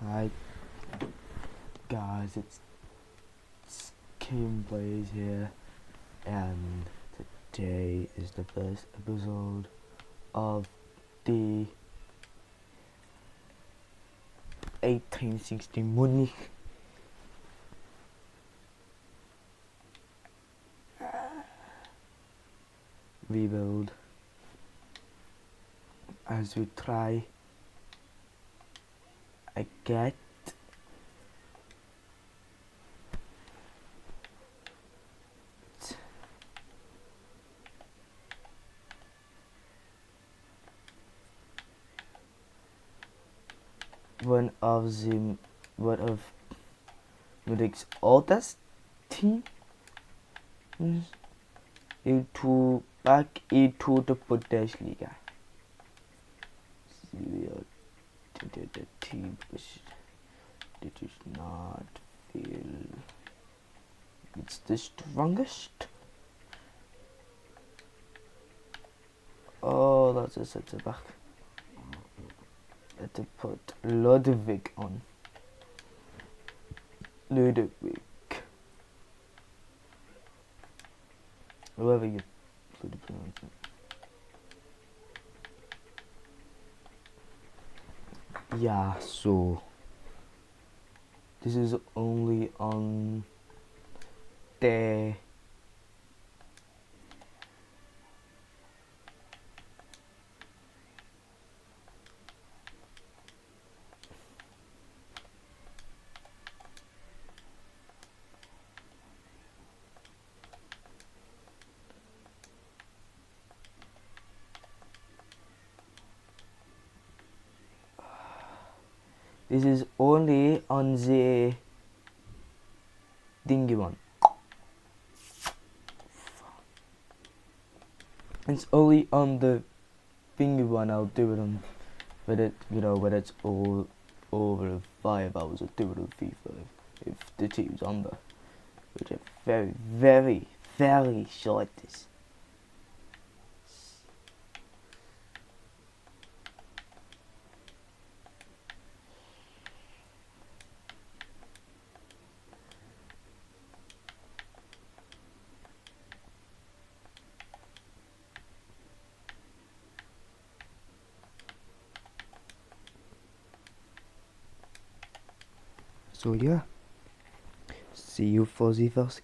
Hi guys, it's Kim Blaze here, and today is the first episode of the 1860 Munich rebuild, as we try I get one of Munich's oldest team back into the Bundesliga. We are the team which does not feel it's the strongest. Oh, that's a centre back. I had to put Ludwig on. Ludwig. However you pronounce it. Yeah, so this is only on the this is only on the dingy one. It's only on the thingy one. I'll do it on, but when it's all over 5 hours, I'll do it on FIFA if the team's under, which are very, very, very short. This. So yeah, see you for the first game.